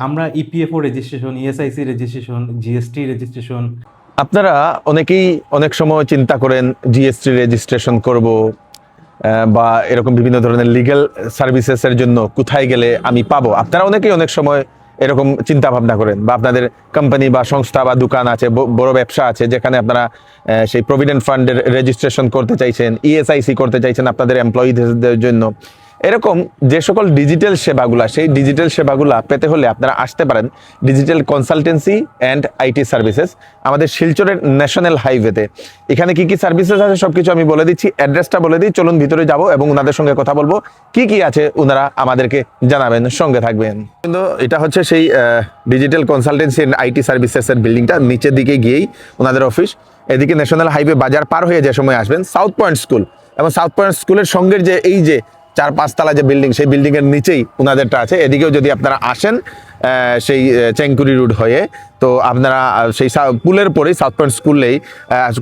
আমরা EPFO registration, ESIC registration, GST registration. আপনারা অনেকেই অনেক সময় চিন্তা করেন জিএসটি রেজিস্ট্রেশন করব বা এরকম বিভিন্ন ধরনের লিগ্যাল সার্ভিসেসের জন্য কোথায় গেলে আমি পাবো। আপনারা অনেকেই অনেক সময় এরকম চিন্তা ভাবনা করেন, বা আপনাদের কোম্পানি বা সংস্থা বা দোকান আছে, বড় ব্যবসা আছে, যেখানে আপনারা সেই প্রভিডেন্ট ফান্ডের রেজিস্ট্রেশন করতে চাইছেন, ইএসআইসি করতে চাইছেন আপনাদের এমপ্লয়িদের জন্য। এরকম যে সকল ডিজিটাল সেবাগুলা, সেই ডিজিটাল সেবাগুলা পেতে হলে আপনারা আসতে পারেন digital consultancy and IT services, আমাদের শিলচরের ন্যাশনাল হাইওয়েতে। এখানে কি কি সার্ভিসেস আছে সবকিছু আমি বলে দিচ্ছি, অ্যাড্রেসটা বলে দিই। চলুন ভিতরে যাব এবং ওনাদের সঙ্গে কথা বলবো, কি কি আছে ওনারা আমাদেরকে জানাবেন, সঙ্গে থাকবেন। কিন্তু এটা হচ্ছে সেই ডিজিটাল কনসালটেন্সি অ্যান্ড আইটি সার্ভিসেসের বিল্ডিংটা, নিচের দিকে গিয়েই ওনাদের অফিস। এদিকে ন্যাশনাল হাইওয়ে বাজার পার হয়ে যে সময় আসবেন সাউথ পয়েন্ট স্কুল, এবং সাউথ পয়েন্ট স্কুলের সঙ্গের যে এই যে 4-5 তলা যে বিল্ডিং, সেই বিল্ডিংয়ের নিচেই ওনাদেরটা আছে। এদিকেও যদি আপনারা আসেন সেই চেংকুরি রোড হয়ে, তো আপনারা সেই পুলের পরেই সাউথ পয়েন্ট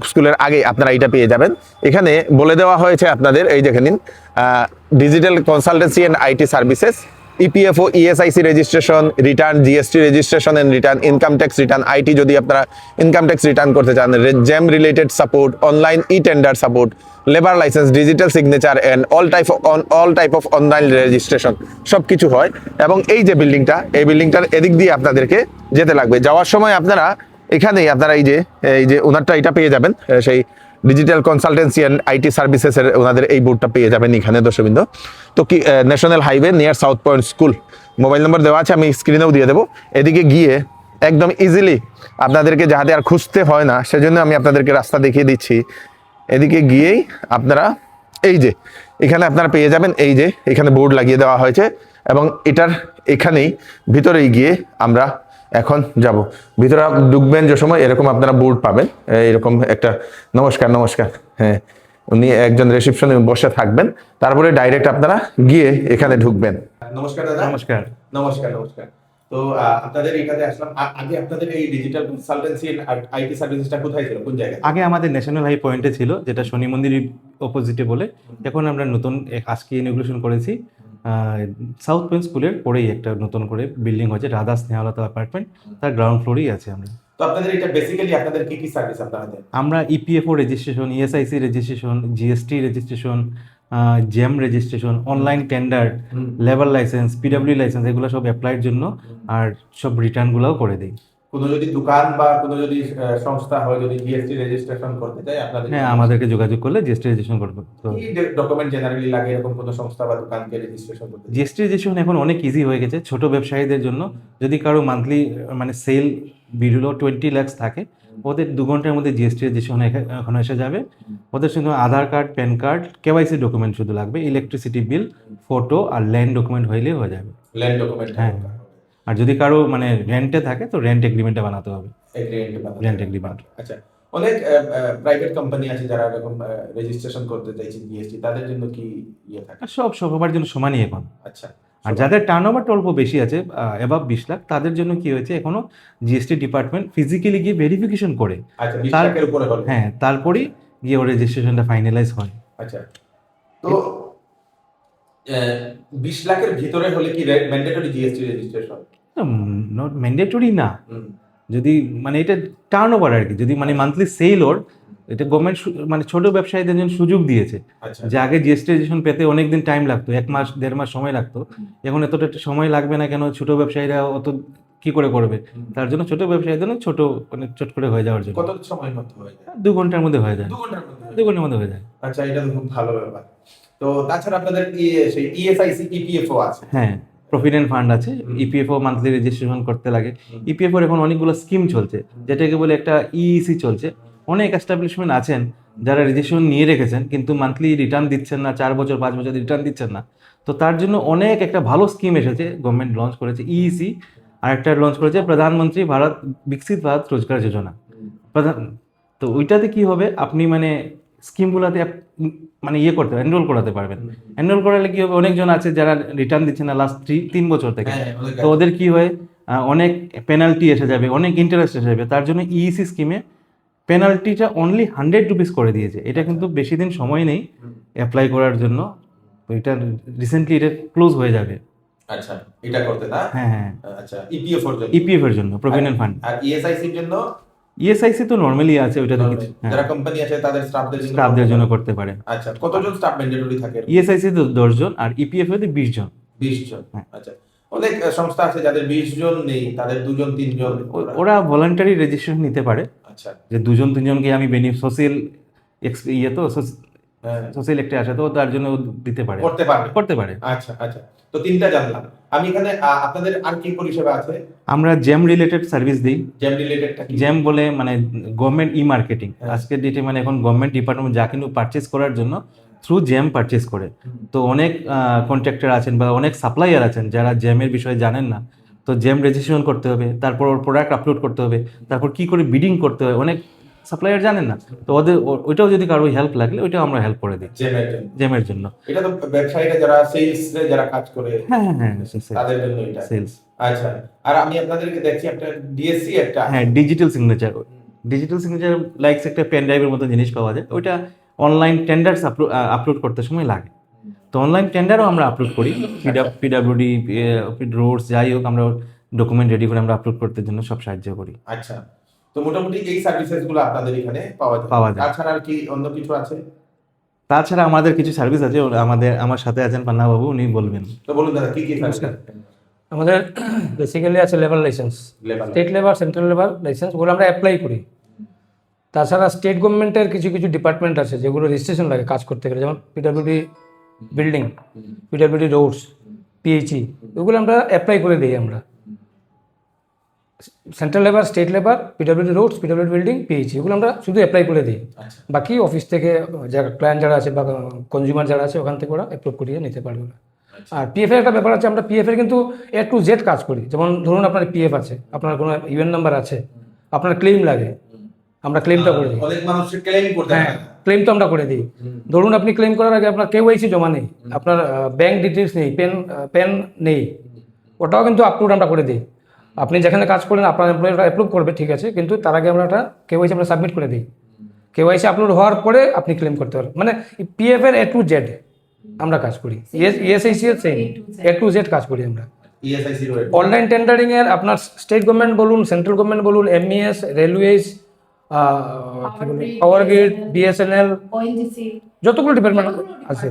স্কুলের আগে আপনারা এটা পেয়ে যাবেন। এখানে বলে দেওয়া হয়েছে আপনাদের, এই দেখে নিন, digital consultancy and IT services, EPFO, ESIC registration, return, GST registration and return, income tax return, IT যদি আপনারা ইনকাম ট্যাক্স রিটার্ন করতে চান, GeM related support, online e tender support, labour licence, digital signature and all type of online registration সব কিছু হয়। এবং এই যে বিল্ডিংটা, এই বিল্ডিংটার এদিক দিয়ে আপনাদেরকে যেতে লাগবে। যাওয়ার সময় আপনারা এখানেই আপনারা এই যে ওনারটা এটা পেয়ে যাবেন, সেই ডিজিটাল কনসালটেন্সি অ্যান্ড আইটি সার্ভিসেসের ওনাদের এই বোর্ডটা পেয়ে যাবেন এখানে, দর্শকবৃন্দ। তো কি national highway near south point school, mobile নম্বর দেওয়া আছে, আমি স্ক্রিনেও দিয়ে দেবো। এদিকে গিয়ে একদম ইজিলি আপনাদেরকে যাতে আর খুঁজতে হয় না, সেজন্য আমি আপনাদেরকে রাস্তা দেখিয়ে দিচ্ছি। এদিকে গিয়েই আপনারা এই যে এখানে আপনারা পেয়ে যাবেন, এই যে এখানে বোর্ড লাগিয়ে দেওয়া হয়েছে, এবং এটার এখানেই ভিতরেই গিয়ে আমরা এখন যাব। ভিতরে ঢুকবেন যে সময় এরকম আপনারা বোর্ড পাবেন, এরকম একটা নমস্কার নমস্কার, হ্যাঁ, উনি একজন রিসেপশনে বসে থাকবেন, তারপরে ডাইরেক্ট আপনারা গিয়ে এখানে ঢুকবেন। নমস্কার দাদা। নমস্কার। নমস্কার নমস্কার। তো আপনাদের এখানে আসলাম। আগে আপনাদের এই ডিজিটাল কনসালটেন্সি আইটি সার্ভিসটা কোথায় ছিল, কোন জায়গায়? আগে আমাদের ন্যাশনাল হাই পয়েন্টে ছিল, যেটা শনি মন্দিরের অপোজিটে বলে। এখন আমরা নতুন আজকে ইনগুলেশন করেছি সাউথ পয়েন্ট স্কুলের পরেই একটা নতুন করে বিল্ডিং হয়েছে, রাধা স্নেহলতা অ্যাপার্টমেন্ট, তার গ্রাউন্ড ফ্লোরেই আছে আমরা। তো আপনাদের এটা বেসিক্যালি আপনাদের কি কি সার্ভিস আপনারা দেন? আমরা EPFO registration, ESIC registration, GST registration, GeM registration, online tender, labour licence, PW licence, এগুলো সব অ্যাপ্লাইয়ের জন্য, আর সব রিটার্নগুলোও করে দিই। কোনো যদি দোকান বা কোনো যদি সংস্থা হয়, যদি জিএসটি রেজিস্ট্রেশন করতে চায় আপনাদের, হ্যাঁ, আমাদেরকে যোগাযোগ করলে জিএসটি রেজিস্ট্রেশন করবো। তো কি ডকুমেন্ট জেনারেলি লাগে এরকম কোনো সংস্থা বা দোকানকে রেজিস্ট্রেশন করতে? জিএসটি রেজিস্ট্রেশন এখন অনেক ইজি হয়ে গেছে ছোট ব্যবসায়ীদের জন্য। যদি কারো মান্থলি মানে সেল বিলো 20 lakhs থাকে, ওদের 2 ঘন্টার মধ্যে জিএসটি রেজিস্ট্রেশন এখন এসে যাবে। ওদের শুধু Aadhaar card, PAN card, KYC document শুধু লাগবে, ইলেকট্রিসিটি বিল, ফটো আর ল্যান্ড ডকুমেন্ট হইলেই হয়ে যাবে। ল্যান্ড ডকুমেন্ট, হ্যাঁ, আর যদি কারো মানে রেন্টে থাকে তো রেন্ট এগ্রিমেন্টটা বানাতে হবে, রেন্ট এগ্রিমেন্ট। আচ্ছা, অনেক প্রাইভেট কোম্পানি আছে যারা এরকম রেজিস্ট্রেশন করতে চাইছে জিএসটি, তাদের জন্য কি ইয়ে থাকে? সবার জন্য সমানই এখন। আচ্ছা, আর যাদের টার্নওভারটা অল্প বেশি আছে, অ্যাবাভ 20 লাখ, তাদের জন্য কি হয়েছে, এখনো জিএসটি ডিপার্টমেন্ট ফিজিক্যালি গিয়ে ভেরিফিকেশন করে, আচ্ছা, 20 লাখের উপরে হলে, হ্যাঁ, তারপরেই গিয়ে ওর রেজিস্ট্রেশনটা ফাইনালাইজ হয়। আচ্ছা, তো 20 লাখের ভিতরে হলে কি mandatory GST registration? Not mandatory না, যদি মানে এটা টার্নওভার আর কি, যদি মানে মান্থলি সেল ওর, এটা গভর্নমেন্ট মানে ছোট ব্যবসায়ীদের জন্য সুযোগ দিয়েছে। যে আগে জিএসটি রেজিস্ট্রেশন পেতে অনেকদিন টাইম লাগতো, 1 মাস 1.5 মাস সময় লাগতো, এখন এতটা সময় লাগবে না। কেন, ছোট ব্যবসায়ীরা অত কি করে করবে, তার জন্য ছোট ব্যবসায়ীদের জন্য ছোট মানে চট করে হয়ে যাওয়ার জন্য। কত সময় মধ্যে হয়ে যায়? 2 ঘন্টার মধ্যে হয়ে যায়। 2 ঘন্টার মধ্যে? 2 ঘন্টার মধ্যে হয়ে যায়। আচ্ছা, এটা তো খুব ভালো ব্যাপার। তো তাছাড়া আপনাদের সেই ইএসআইসি, ইপিএফও আছে? হ্যাঁ, প্রভিডেন্ট ফান্ড আছে, ইপিএফও মান্থলি রেজিস্ট্রেশন করতে লাগে। ইপিএফওর এখন অনেকগুলো স্কিম চলছে, যেটাকে বলে একটা ইইসি চলছে। অনেক এস্টাবলিশমেন্ট আছেন যারা রেজিস্ট্রেশন নিয়ে রেখেছেন কিন্তু মান্থলি রিটার্ন দিচ্ছেন না, 4 বছর 5 বছর রিটার্ন দিচ্ছেন না। তো তার জন্য অনেক একটা ভালো স্কিম এসেছে, গভর্নমেন্ট লঞ্চ করেছে ইইসি, আর একটা লঞ্চ করেছে প্রধানমন্ত্রী বিকশিত ভারত রোজগার যোজনা। তো ওইটাতে কি হবে, আপনি মানে স্কিমগুলোতে মানে ইয়ে করতে এনরোল করাতে পারবেন। এনরোল করালে কি হবে, অনেকজন আছে যারা রিটার্ন দিচ্ছে না লাস্ট 3 বছর থেকে, তো ওদের কি হয়, অনেক পেনাল্টি এসে যাবে, অনেক ইন্টারেস্ট এসে যাবে। তার জন্য ইইসি স্কিমে পেনাল্টিটা অনলি 100 রুপিস করে দিয়েছে। এটা কিন্তু বেশি দিন সময় নেই অ্যাপ্লাই করার জন্য, তো এটা রিসেন্টলি এটা ক্লোজ হয়ে যাবে। আচ্ছা, এটা করতে না? হ্যাঁ হ্যাঁ, আচ্ছা, ইপিএফ এর জন্য। ইপিএফ এর জন্য প্রভিডেন্ট ফান্ড। আর ইএসআইসি এর জন্য? ইএসআইসি তো নর্মালি আছে, ওইটাতে কিছু, হ্যাঁ, যারা কোম্পানি আছে তাদের স্টাফদের জন্য স্টাফদের জন্য করতে পারে। আচ্ছা, কতজন স্টাফ ম্যান্ডেটরি থাকে? ইএসআইসি তো 10 জন, আর ইপিএফ এতে 20 জন। 20 জন। হ্যাঁ। আচ্ছা, অনেক সংস্থা আছে যাদের 20 জন নেই, তাদের 2 জন 3 জন ওরা ভলান্টারি রেজিস্ট্রেশন নিতে পারে, আচ্ছা, যে 2 জন 3 জনকে আমি সোশ্যাল ইয়ে তো হ্যাঁ, সোশ্যাল একটা আছে, তো তার জন্য দিতে পারে, করতে পারে। আচ্ছা আচ্ছা, তো তিনটা জানলাম আমি। এখানে আপনাদের আর কি পরিষেবা আছে? আমরা জেম রিলেটেড সার্ভিস দিই। জেম রিলেটেডটা কি? জেম বলে মানে গভর্নমেন্ট ই মার্কেটিং। হ্যাঁ। আজকের ডেটে মানে এখন গভর্নমেন্ট ডিপার্টমেন্ট যা কিন্তু পারচেজ করার জন্য থ্রু জেম পারচেজ করে। তো অনেক কন্ট্রাক্টর আছেন বা অনেক সাপ্লায়ার আছেন যারা জেমের বিষয়ে জানেন না, তো জেম রেজিস্ট্রেশন করতে হবে, তারপর ওর প্রোডাক্ট আপলোড করতে হবে, তারপর কি করে বিডিং করতে হয়, অনেক সাপ্লায়ার জানেন না। তো ওদের ওইটাও যদি কারো হেল্প লাগলে ওইটাও আমরা হেল্প করে দিই জেমের জন্য। এটা তো ব্যবসায়ীরা যারা সেলস এ যারা কাজ করে, হ্যাঁ হ্যাঁ হ্যাঁ, তাদের জন্য এটা সেলস। আচ্ছা, আর আমি আপনাদেরকে দেখছি একটা ডিএসসি একটা, হ্যাঁ, digital signature. Digital signature likes একটা পেন ড্রাইভের মতো জিনিস পাওয়া যায়, ওইটা অনলাইন টেন্ডার্স আপলোড করতে সময় লাগে। তো অনলাইন টেন্ডারও আমরা আপলোড করি, পিডাব্লিউডি, রোডস, যাই হোক, আমরা ডকুমেন্ট রেডি করে আমরা আপলোড করতে জন্য সব সাহায্য করি। আচ্ছা, তো মোটামুটি এই সার্ভিসেস গুলো আপনাদের এখানে পাওয়া যায়। তাছাড়া আর কি অন্য কিছু আছে? তাছাড়া আমাদের কিছু সার্ভিস আছে, আমার সাথে আছেন পান্না বাবু, উনি বলবেন। তো বলুন দাদা, কি কি সার্ভিস? আমাদের বেসিক্যালি আছে labour licence, state labour, central labour licence, ওগুলো আমরা অ্যাপ্লাই করি। তাছাড়া স্টেট গভর্নমেন্টের কিছু কিছু ডিপার্টমেন্ট আছে যেগুলো রেজিস্ট্রেশন লাগে কাজ করতে গেলে, যেমন PWD building, PWD roads, PHE, ওগুলো আমরা অ্যাপ্লাই করে দিই আমরা। Central labour, state labour, PWD roads, PWD building, PHE, এগুলো আমরা শুধু অ্যাপ্লাই করে দিই। বাকি অফিস থেকে যারা ক্লায়েন্ট যারা আছে বা কনজিউমার যারা আছে ওখান থেকে ওরা অ্যাপ্রুভ করিয়ে নিতে পারবে না। আর পিএফ এর একটা ব্যাপার আছে, আমরা পিএফ এর কিন্তু A to Z কাজ করি। যেমন ধরুন আপনার পিএফ আছে, আপনার কোনো ইউএন নাম্বার আছে, আপনার ক্লেম লাগে, আমরা ক্লেমটা করে দিই। অনেক মানুষ ক্লেম করতে হ্যাঁ, ক্লেম তো আমরা করে দিই। ধরুন আপনি ক্লেম করার আগে আপনার কেওয়াইসি জমা নেই, আপনার ব্যাংক ডিটেলস নেই, পেন নেই, ওটাও কিন্তু আপলোড আমরা করে দিই। আপনি যেখানে কাজ করেন আপনার এমপ্লয়ারটা অ্যাপ্রুভ করবে, ঠিক আছে, কিন্তু তার আগে আমরা একটা কেওয়াইসি আমরা সাবমিট করে দিই। কেওয়াইসি আপলোড হওয়ার পরে আপনি ক্লেম করতে পারবেন। মানে পিএফ এর A to Z আমরা কাজ করি। ইএসআইসি এর সেম A to Z কাজ করি আমরা। ইএসআইসি রয়েছে অনলাইন টেন্ডারিং এর আপনার স্টেট গভর্নমেন্ট বলুন, সেন্ট্রাল গভর্নমেন্ট বলুন, MES, railways, power grid, BSNL, যতগুলো ডিপার্টমেন্ট আছে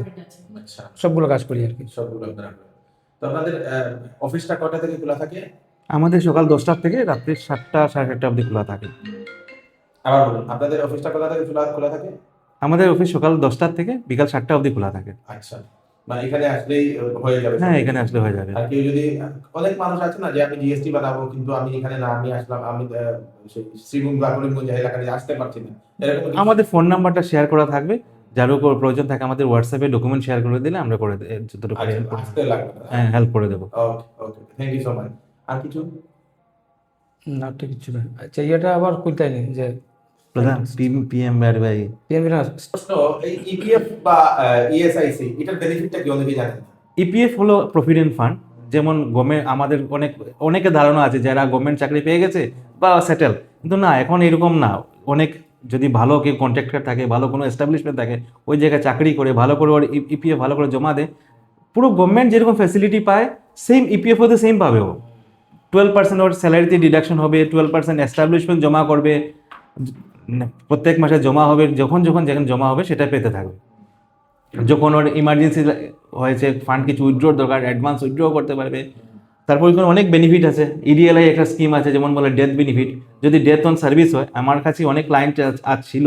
আচ্ছা, সবগুলো কাজ করি আর কি। সবগুলো আপনারা করেন। তো আপনাদের অফিসটা কটা থেকে খোলা থাকে? আমাদের সকাল 10টা থেকে রাত্রি 7টা, 7:30 অবধি খোলা থাকে। আবার বলুন, আপনাদের অফিসটা কটা থেকে খোলা থাকে? আমাদের অফিস সকাল 10টা থেকে বিকাল 7টা অবধি খোলা থাকে। আচ্ছা, মানে এখানে আসলেই হয়ে যাবে? হ্যাঁ, এখানে আসলে হয়ে যাবে। আর কেউ যদি, অনেক মানুষ আছে না যে আমি জিএসটি বানাবো কিন্তু আমি এখানে না, আমি আসলাম, আমি শ্রীমঙ্গ বা করিমগঞ্জ এলাকায় আসতে পারছি না, এরকম আমাদের ফোন নাম্বারটা শেয়ার করা থাকবে, যার উপর প্রয়োজন থাকে আমাদের হোয়াটসঅ্যাপে ডকুমেন্ট শেয়ার করে দিলে আমরা করে যতটুকু আসতে লাগবে না। হ্যাঁ, হেল্প করে দেবো। ওকে ওকে, থ্যাংক ইউ সো মাচ। আর কিছু? না, ঠিক কিছু না। আচ্ছা, ইয়েটা আবার খুলতে নেই যে প্রধান পিএম ভাই, পিএমবি না, প্রশ্ন, এই ইপিএফ বা ইএসআইসি এটার বেনিফিটটা কি অনেকেই জানেন না। ইপিএফ হলো প্রভিডেন্ট ফান্ড। যেমন গভর্নমেন্ট, আমাদের অনেকে ধারণা আছে যারা গভর্নমেন্ট চাকরি পেয়ে গেছে বা সেটেল, কিন্তু না, এখন এরকম না। অনেক যদি ভালো কেউ কন্ট্রাক্টর থাকে, ভালো কোনো এস্টাবলিশমেন্ট থাকে, ওই জায়গায় চাকরি করে ভালো করে ওর ইপিএফ ভালো করে জমা দেয়, পুরো গভর্নমেন্ট যেরকম ফ্যাসিলিটি পায় সেম ইপিএফ হতে সেম পাবে। ও 12% ওর স্যালারিতে ডিডাকশন হবে, 12% এস্টাবলিশমেন্ট জমা করবে, প্রত্যেক মাসে জমা হবে, যখন জমা হবে সেটা পেতে থাকবে। যখন ওর ইমার্জেন্সি হয়েছে, ফান্ড কিছু উইথড্র দরকার, অ্যাডভান্স উইথড্র করতে পারবে। তারপর এখানে অনেক বেনিফিট আছে। ইডিএলআই একটা স্কিম আছে, যেমন বলে ডেথ বেনিফিট। যদি ডেথ অন সার্ভিস হয়, আমার কাছে অনেক ক্লায়েন্ট আজ ছিল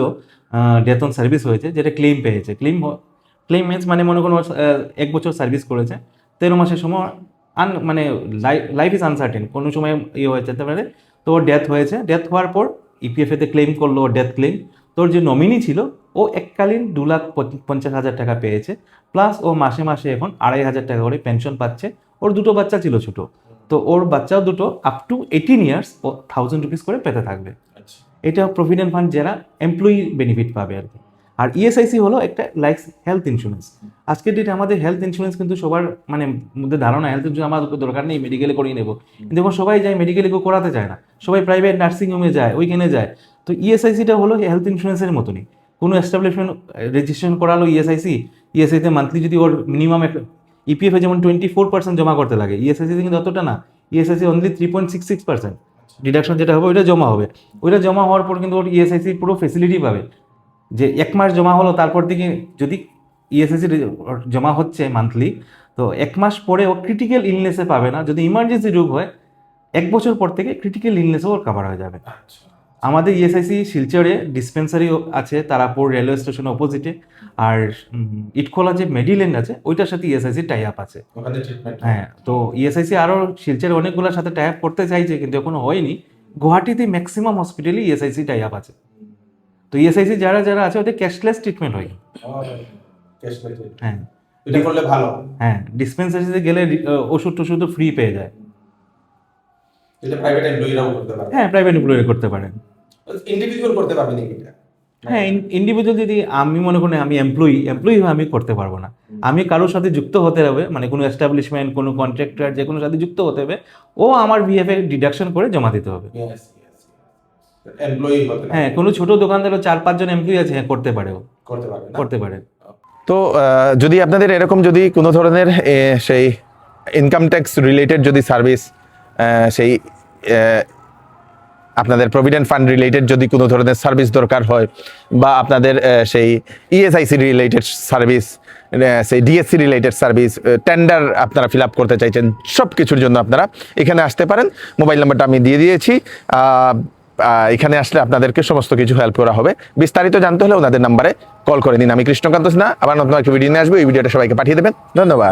ডেথ অন সার্ভিস হয়েছে, যেটা ক্লেম পেয়েছে। ক্লেম মিনস মানে মনে কোনো 1 বছর সার্ভিস করেছে, 13 মাসের সময় মানে লাইফ ইজ আনসার্টেন, কোনো সময় হয়ে যেতে পারে। তো ওর ডেথ হয়েছে, ডেথ হওয়ার পর ইপিএফেতে ক্লেম করলো, ডেথ ক্লেম। তোর যে নমিনি ছিল ও এককালীন 2,50,000 টাকা পেয়েছে, প্লাস ও মাসে মাসে এখন 2,500 টাকা করে পেনশন পাচ্ছে। ওর 2টো বাচ্চা ছিল ছোটো, তো ওর বাচ্চাও 2টো আপ টু 18 ইয়ার্স ও 1,000 রুপিস করে পেতে থাকবে। এটা প্রভিডেন্ট ফান্ড যারা এমপ্লয়ি বেনিফিট পাবে আর কি। আর ইএসআইসি হলো একটা লাইক হেলথ ইন্স্যুরেন্স। আজকের ডেটে আমাদের হেলথ ইন্স্যুরেন্স কিন্তু সবার মানে মধ্যে ধারণা হেলথ ইন্স্যুরেন্স আমার দরকার নেই, মেডিকেলে করিয়ে নেবো, কিন্তু এখন সবাই যায় মেডিকেলে কেউ করাতে চায় না, সবাই প্রাইভেট নার্সিংহোমে যায়, ওইখানে যায়। তো ইএসআইসিটা হলো হেলথ ইন্স্যুরেন্সের মতনই। কোনো এস্টাবলিশমেন্ট রেজিস্ট্রেশন করালো ইএসআইসিতে মান্থলি যদি ওর মিনিমাম একটা ইপিএফে যেমন 24% জমা করতে লাগে, ইএসআইসিতে কিন্তু অতটা না, ইএসআইসি অনলি 3.66% ডিডাকশন যেটা হবে ওইটা জমা হবে। ওইটা জমা হওয়ার পর কিন্তু ওর ইএসআইসি পুরো ফেসিলিটি পাবে, যে 1 মাস জমা হলো তারপর থেকে যদি ইএসআইসি জমা হচ্ছে মান্থলি, তো 1 মাস পরে ও ক্রিটিক্যাল ইলনেসে পাবে না, যদি ইমার্জেন্সি রোগ হয় 1 বছর পর থেকে ক্রিটিক্যাল ইলনেসও ওর কভার হয়ে যাবে। আমাদের ইএসআইসি শিলচরে ডিসপেন্সারি আছে, তারাপুর রেলওয়ে স্টেশনের অপোজিটে, আর ইটখোলা যে মেডিল্যান্ড আছে ওইটার সাথে ইএসআইসি টাই আপ আছে। হ্যাঁ, তো ইএসআইসি আরও শিলচরে অনেকগুলোর সাথে টাই আপ করতে চাইছে কিন্তু এখনো হয়নি। গুয়াহাটিতে ম্যাক্সিমাম হসপিটালে ইএসআইসি টাই আপ আছে। তো ইএসআইসি যারা যারা আছে ওদের ক্যাশলেস ট্রিটমেন্ট হয়। হ্যাঁ, এটা করলে ভালো। হ্যাঁ, ডিসপেন্সারিতে গেলে ওষুধ টষুধও ফ্রি পেয়ে যায়। এটা প্রাইভেট এমপ্লয়িরাও করতে পারে। হ্যাঁ, প্রাইভেট এমপ্লয়ি করতে পারেন। ইন্ডিভিজুয়াল করতে পারবে নাকি এটা? হ্যাঁ, ইন্ডিভিজুয়াল যদি আমি মনে করি আমি এমপ্লয়ি হয়ে আমি করতে পারবো না, আমি কারোর সাথে যুক্ত হতে হবে, মানে কোনো এস্টাবলিশমেন্ট, কোনো কন্ট্রাক্টর, যে কোনো সাথে যুক্ত হতে হবে, ও আমার বিএফএ ডিডাকশন করে জমা দিতে হবে। এমপ্লয়ি হতে হ্যাঁ, কোনো ছোট দোকানদারও 4-5 জন এমপ্লয়ি আছে, হ্যাঁ করতে পারে, ও করতে পারবে না? করতে পারে। তো যদি আপনাদের এরকম যদি কোনো ধরনের সেই ইনকাম ট্যাক্স রিলেটেড যদি সার্ভিস, সেই আপনাদের প্রভিডেন্ট ফান্ড রিলেটেড যদি কোনো ধরনের সার্ভিস দরকার হয়, বা আপনাদের সেই ইএসআইসি রিলেটেড সার্ভিস, সেই ডিএসসি রিলেটেড সার্ভিস, টেন্ডার আপনারা ফিল আপ করতে চাইছেন, সব কিছুর জন্য আপনারা এখানে আসতে পারেন। মোবাইল নাম্বারটা আমি দিয়ে দিয়েছি, এখানে আসলে আপনাদেরকে সমস্ত কিছু হেল্প করা হবে। বিস্তারিত জানতে হলে ওনাদের নাম্বারে কল করে নিন। আমি কৃষ্ণকান্ত সিনহা, আবার নতুন একটা ভিডিও নিয়ে আসবো, এই ভিডিওটা সবাইকে পাঠিয়ে দেবেন। ধন্যবাদ।